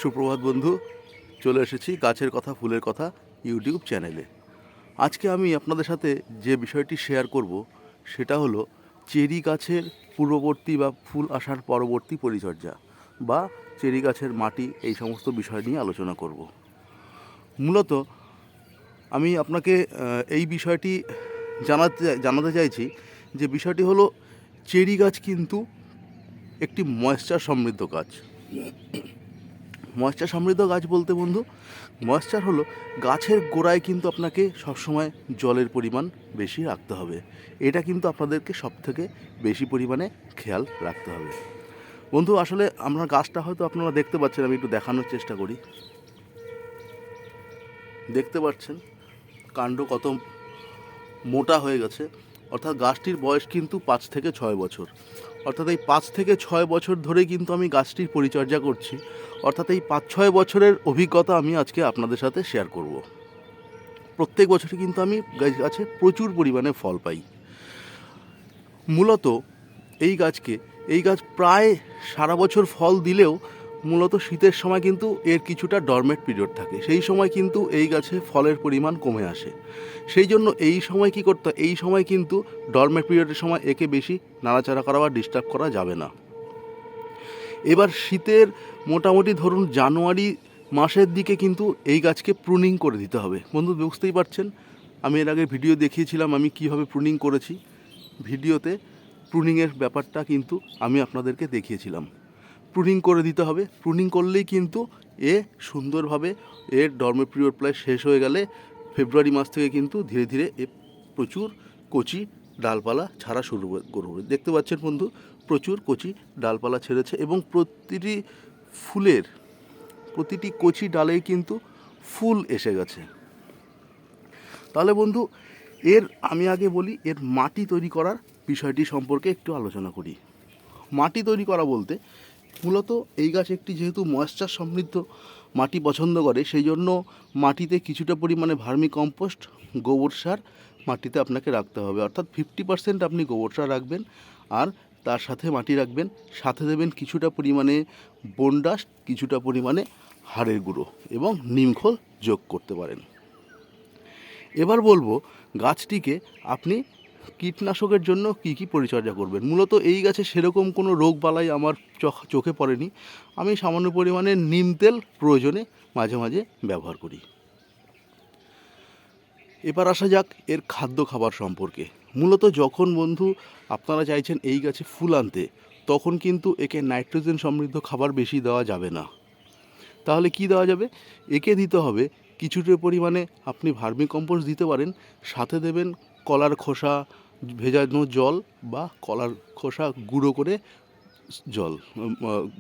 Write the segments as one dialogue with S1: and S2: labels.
S1: সুপ্রভাত বন্ধু, চলে এসেছি গাছের কথা ফুলের কথা ইউটিউব চ্যানেলে। আজকে আমি আপনাদের সাথে যে বিষয়টি শেয়ার করব সেটা হলো চেরি গাছের পূর্ববর্তী বা ফুল আসার পরবর্তী পরিচর্যা বা চেরি গাছের মাটি, এই সমস্ত বিষয় নিয়ে আলোচনা করব। মূলত আমি আপনাকে এই বিষয়টি জানাতে চাইছি যে বিষয়টি হলো চেরি গাছ কিন্তু একটি ময়েশ্চার সমৃদ্ধ গাছ। ময়েশ্চার সমৃদ্ধ গাছ বলতে বন্ধু, ময়েশ্চার হলো গাছের গোড়ায় কিন্তু আপনাকে সবসময় জলের পরিমাণ বেশি রাখতে হবে। এটা কিন্তু আপনাদেরকে সবথেকে বেশি পরিমাণে খেয়াল রাখতে হবে বন্ধু। আসলে আমরা গাছটা হয়তো আপনারা দেখতে পাচ্ছেন, আমি একটু দেখানোর চেষ্টা করি। দেখতে পাচ্ছেন কাণ্ড কত মোটা হয়ে গেছে, অর্থাৎ গাছটির বয়স কিন্তু 5 থেকে 6 বছর। অর্থাৎ এই 5 থেকে 6 বছর ধরে কিন্তু আমি গাছটির পরিচর্যা করছি। অর্থাৎ এই 5-6 বছরের অভিজ্ঞতা আমি আজকে আপনাদের সাথে শেয়ার করব। প্রত্যেক বছরই কিন্তু আমি গাছে প্রচুর পরিমাণে ফল পাই। মূলত এই গাছ প্রায় সারা বছর ফল দিলেও মূলত শীতের সময় কিন্তু এর কিছুটা ডরমেট পিরিয়ড থাকে। সেই সময় কিন্তু এই গাছে ফলের পরিমাণ কমে আসে। সেই জন্য এই সময় কী করতে হয়, এই সময় কিন্তু ডরমেট পিরিয়ডের সময় একে বেশি নাড়াচাড়া করা বা ডিস্টার্ব করা যাবে না। এবার শীতের মোটামুটি ধরুন জানুয়ারি মাসের দিকে কিন্তু এই গাছকে প্রুনিং করে দিতে হবে। বন্ধু বুঝতেই পারছেন, আমি এর আগে ভিডিও দেখিয়েছিলাম আমি কীভাবে প্রুনিং করেছি। ভিডিওতে প্রুনিংয়ের ব্যাপারটা কিন্তু আমি আপনাদেরকে দেখিয়েছিলাম। প্রুনিং করে দিতে হবে। প্রুনিং করলেই কিন্তু এ সুন্দরভাবে এর ডরমেট পিরিয়ড প্রায় শেষ হয়ে গেলে ফেব্রুয়ারি মাস থেকে কিন্তু ধীরে ধীরে এ প্রচুর কচি ডালপালা ছাড়া শুরু করবে। দেখতে পাচ্ছেন বন্ধু, প্রচুর কচি ডালপালা ছেড়েছে এবং প্রতিটি কচি ডালেই কিন্তু ফুল এসে গেছে। তাহলে বন্ধু, আমি আগে বলি এর মাটি তৈরি করার বিষয়টি সম্পর্কে একটু আলোচনা করি। মাটি তৈরি করা বলতে মূলত এই গাছ একটি যেহেতু ময়েশ্চার সমৃদ্ধ মাটি পছন্দ করে, সেই জন্য মাটিতে কিছুটা পরিমাণে ভার্মি কম্পোস্ট, গোবর সার মাটিতে আপনাকে রাখতে হবে। অর্থাৎ 50% আপনি গোবর সার রাখবেন, আর তার সাথে মাটি রাখবেন, সাথে দেবেন কিছুটা পরিমাণে বনডাস্ট, কিছুটা পরিমাণে হাড়ের গুঁড়ো এবং নিমখোল যোগ করতে পারেন। এবার বলবো গাছটিকে আপনি কীটনাশকের জন্য কি কি পরিচর্যা করবেন। মূলত এই গাছে সেরকম কোনো রোগবালাই আমার চোখে পড়েনি। আমি সামান্য পরিমাণে নিম তেল প্রয়োজনে মাঝে মাঝে ব্যবহার করি। এবার আসা যাক এর খাদ্য খাবার সম্পর্কে। মূলত যখন বন্ধু আপনারা চাইছেন এই গাছে ফুল আনতে, তখন কিন্তু একে নাইট্রোজেন সমৃদ্ধ খাবার বেশি দেওয়া যাবে না। তাহলে কি দেওয়া যাবে? একে দিতে হবে কিছুটা পরিমাণে আপনি ভার্মি কম্পোস্ট দিতে পারেন, সাথে দেবেন কলার খোসা ভেজানো জল বা কলার খোসা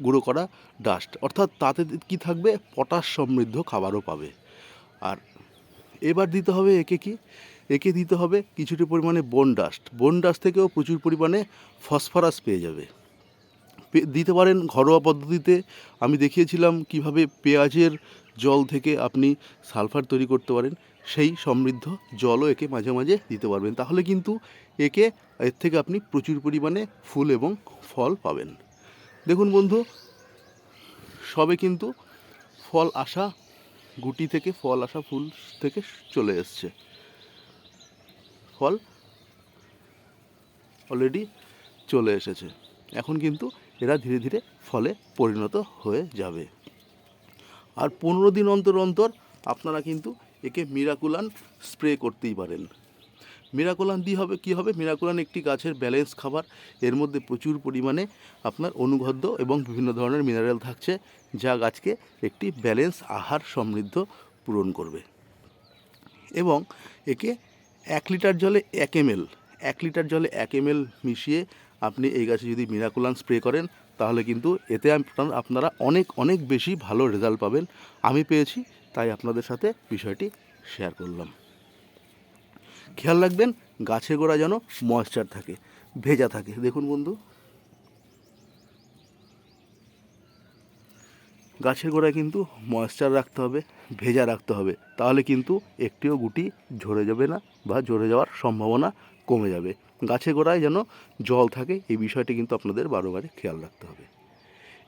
S1: গুঁড়ো করা ডাস্ট। অর্থাৎ তাতে কি থাকবে, পটাশ সমৃদ্ধ খাবারও পাবে। আর এবার দিতে হবে একে দিতে হবে কিছুটা পরিমাণে বন ডাস্ট থেকেও প্রচুর পরিমাণে ফসফরাস পেয়ে যাবে। দিতে পারেন ঘরোয়া পদ্ধতিতে। আমি দেখিয়েছিলাম কিভাবে পেঁয়াজের জল থেকে আপনি সালফার তৈরি করতে পারেন, সেই সমৃদ্ধ জলও একে মাঝে মাঝে দিতে পারবেন। তাহলে কিন্তু এর থেকে আপনি প্রচুর পরিমাণে ফুল এবং ফল পাবেন। দেখুন বন্ধু, সবে কিন্তু গুটি থেকে ফল আসা, ফুল থেকে চলে এসছে, ফল অলরেডি চলে এসেছে। এখন কিন্তু এরা ধীরে ধীরে ফলে পরিণত হয়ে যাবে। আর 15 দিন অন্তর অন্তর আপনারা কিন্তু একে মিরাকুলান স্প্রে করতেই পারেন। মিরাকুলান কী হবে, মিরাকুলান একটি গাছের ব্যালেন্স খাবার। এর মধ্যে প্রচুর পরিমাণে আপনার অনুখাদ্য এবং বিভিন্ন ধরনের মিনারেল থাকছে, যা গাছকে একটি ব্যালেন্স আহার সমৃদ্ধ পূরণ করবে। এবং একে 1 লিটার জলে 1 ml মিশিয়ে আপনি এই গাছে যদি মিরাকুলান স্প্রে করেন, তাহলে কিন্তু এতে আপনারা অনেক অনেক বেশি ভালো রেজাল্ট পাবেন। আমি পেয়েছি, তাই আপনাদের সাথে বিষয়টি শেয়ার করলাম। খেয়াল রাখবেন গাছের গোড়া যেন ময়েশ্চার থাকে, ভেজা থাকে। দেখুন বন্ধু, গাছের গোড়ায় কিন্তু ময়েশ্চার রাখতে হবে, ভেজা রাখতে হবে। তাহলে কিন্তু একটিও গুটি ঝরে যাবে না বা ঝরে যাওয়ার সম্ভাবনা কমে যাবে। গাছের গোড়ায় যেন জল থাকে, এই বিষয়টি কিন্তু আপনাদের বারে খেয়াল রাখতে হবে।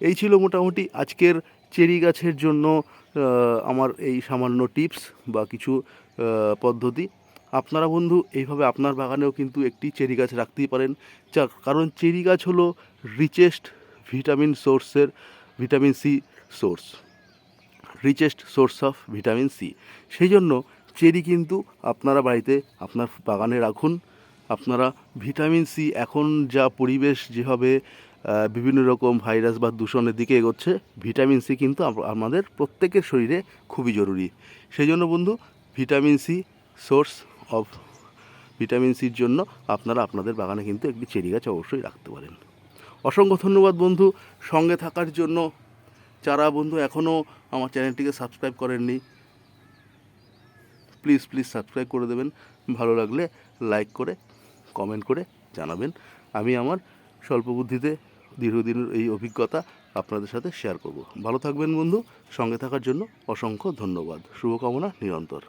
S1: এই ছিল মোটামুটি আজকের চেরি গাছের জন্য আমার এই সামান্য টিপস বা কিছু পদ্ধতি। আপনারা বন্ধু এইভাবে আপনার বাগানেও কিন্তু একটি চেরি গাছ রাখতেই পারেন, কারণ চেরি গাছ হলো richest vitamin C source, richest source of vitamin C. সেই জন্য চেরি কিন্তু আপনারা বাড়িতে আপনার বাগানে রাখুন। আপনারা ভিটামিন সি, এখন যা পরিবেশ যেভাবে বিভিন্ন রকম ভাইরাস বা দূষণের দিকে এগোচ্ছে, ভিটামিন সি কিন্তু আমাদের প্রত্যেকের শরীরে খুবই জরুরি। সেই জন্য বন্ধু, vitamin C source of vitamin সির জন্য আপনারা আপনাদের বাগানে কিন্তু একটি চেরি গাছ অবশ্যই রাখতে পারেন। অসংখ্য ধন্যবাদ বন্ধু সঙ্গে থাকার জন্য। যারা বন্ধু এখনও আমার চ্যানেলটিকে সাবস্ক্রাইব করেননি, প্লিজ সাবস্ক্রাইব করে দেবেন। ভালো লাগলে লাইক করে কমেন্ট করে জানাবেন। আমি আমার স্বল্প বুদ্ধিতে দীর্ঘদিনের এই অভিজ্ঞতা আপনাদের সাথে শেয়ার করব। ভালো থাকবেন বন্ধু, সঙ্গে থাকার জন্য অসংখ্য ধন্যবাদ। শুভকামনা নিরন্তর।